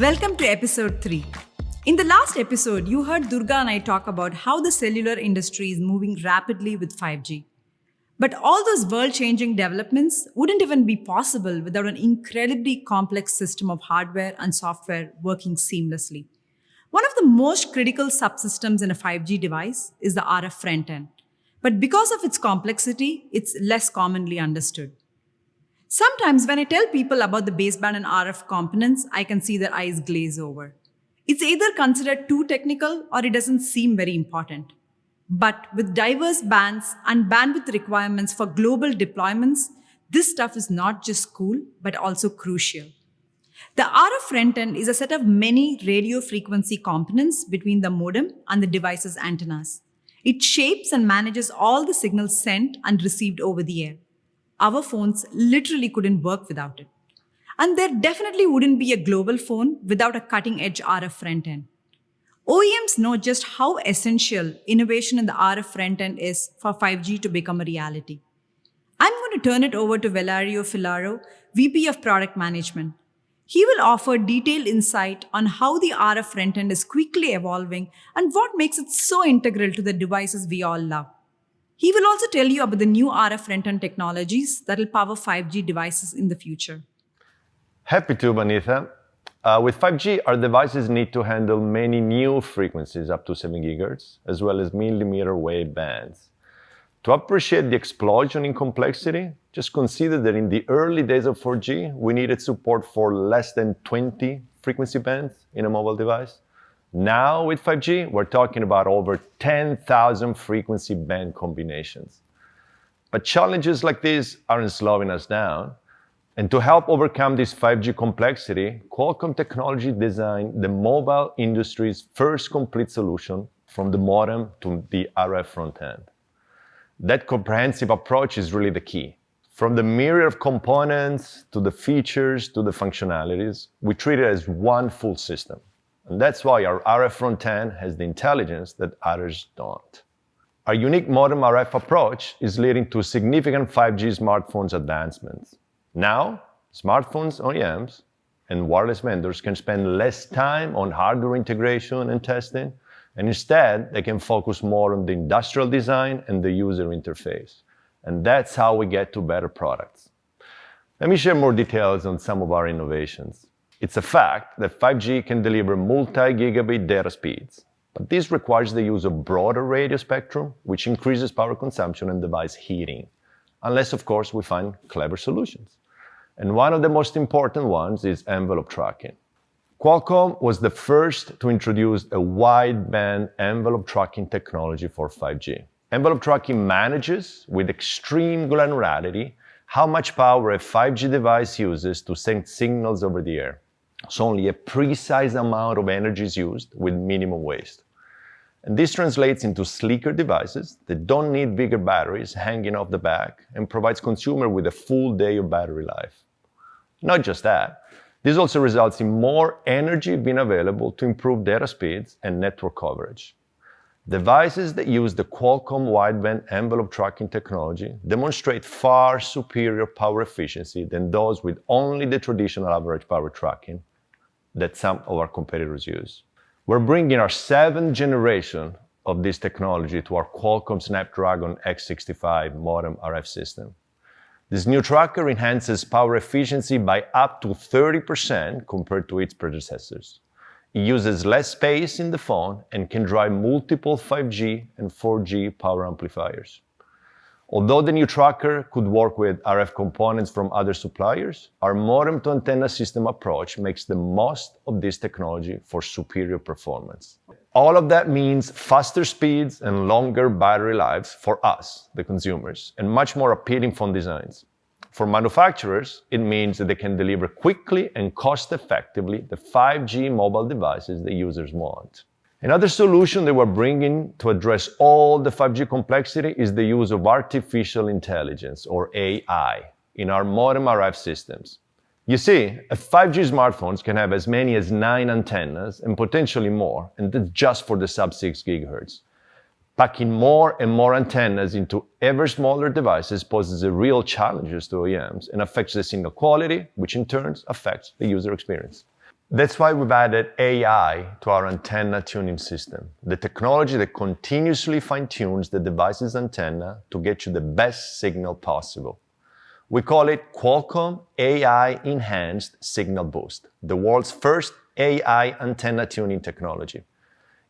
Welcome to episode 3. In the last episode, you heard Durga and I talk about how the cellular industry is moving rapidly with 5G. But all those world-changing developments wouldn't even be possible without an incredibly complex system of hardware and software working seamlessly. One of the most critical subsystems in a 5G device is the RF front end. But because of its complexity, it's less commonly understood. Sometimes when I tell people about the baseband and RF components, I can see their eyes glaze over. It's either considered too technical or it doesn't seem very important. But with diverse bands and bandwidth requirements for global deployments, this stuff is not just cool, but also crucial. The RF front end is a set of many radio frequency components between the modem and the device's antennas. It shapes and manages all the signals sent and received over the air. Our phones literally couldn't work without it. And there definitely wouldn't be a global phone without a cutting-edge RF front end. OEMs know just how essential innovation in the RF front end is for 5G to become a reality. I'm going to turn it over to Valerio Filaro, VP of Product Management. He will offer detailed insight on how the RF front end is quickly evolving and what makes it so integral to the devices we all love. He will also tell you about the new RF front-end technologies that will power 5G devices in the future. Happy to, Vanitha. With 5G, our devices need to handle many new frequencies up to 7 GHz, as well as millimeter wave bands. To appreciate the explosion in complexity, just consider that in the early days of 4G, we needed support for less than 20 frequency bands in a mobile device. Now with 5G, we're talking about over 10,000 frequency band combinations. But challenges like these aren't slowing us down. And to help overcome this 5G complexity, Qualcomm Technology designed the mobile industry's first complete solution from the modem to the RF front end. That comprehensive approach is really the key. From the myriad of components to the features to the functionalities, we treat it as one full system. And that's why our RF front end has the intelligence that others don't. Our unique modem RF approach is leading to significant 5G smartphones advancements. Now, smartphones OEMs and wireless vendors can spend less time on hardware integration and testing, and instead they can focus more on the industrial design and the user interface. And that's how we get to better products. Let me share more details on some of our innovations. It's a fact that 5G can deliver multi-gigabit data speeds, but this requires the use of broader radio spectrum, which increases power consumption and device heating, unless, of course, we find clever solutions. And one of the most important ones is envelope tracking. Qualcomm was the first to introduce a wideband envelope tracking technology for 5G. Envelope tracking manages, with extreme granularity, how much power a 5G device uses to send signals over the air. So only a precise amount of energy is used with minimum waste. And this translates into sleeker devices that don't need bigger batteries hanging off the back and provides consumer with a full day of battery life. Not just that, this also results in more energy being available to improve data speeds and network coverage. Devices that use the Qualcomm wideband envelope tracking technology demonstrate far superior power efficiency than those with only the traditional average power tracking that some of our competitors use. We're bringing our 7th generation of this technology to our Qualcomm Snapdragon X65 modem RF system. This new tracker enhances power efficiency by up to 30% compared to its predecessors. It uses less space in the phone and can drive multiple 5G and 4G power amplifiers. Although the new tracker could work with RF components from other suppliers, our modem-to-antenna system approach makes the most of this technology for superior performance. All of that means faster speeds and longer battery lives for us, the consumers, and much more appealing phone designs. For manufacturers, it means that they can deliver quickly and cost-effectively the 5G mobile devices that users want. Another solution that we're bringing to address all the 5G complexity is the use of artificial intelligence, or AI, in our modem RF systems. You see, 5G smartphones can have as many as 9 antennas and potentially more, and that's just for the sub-6 GHz. Packing more and more antennas into ever smaller devices poses a real challenge to OEMs and affects the signal quality, which in turn affects the user experience. That's why we've added AI to our antenna tuning system, the technology that continuously fine-tunes the device's antenna to get you the best signal possible. We call it Qualcomm AI Enhanced Signal Boost, the world's first AI antenna tuning technology.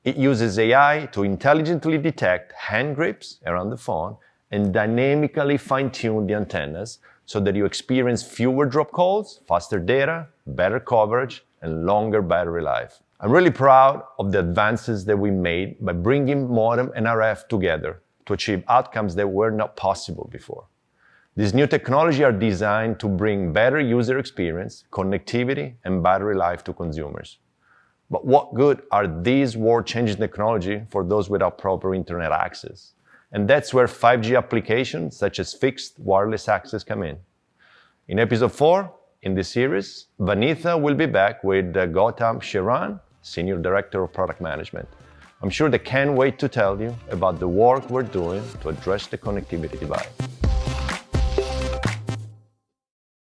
It uses AI to intelligently detect hand grips around the phone and dynamically fine-tune the antennas so that you experience fewer drop calls, faster data, better coverage, and longer battery life. I'm really proud of the advances that we made by bringing modem and RF together to achieve outcomes that were not possible before. These new technologies are designed to bring better user experience, connectivity, and battery life to consumers. But what good are these world-changing technology for those without proper internet access? And that's where 5G applications such as fixed wireless access come in. In episode 4, in this series, Vanitha will be back with Gautam Shiran, Senior Director of Product Management. I'm sure they can't wait to tell you about the work we're doing to address the connectivity divide.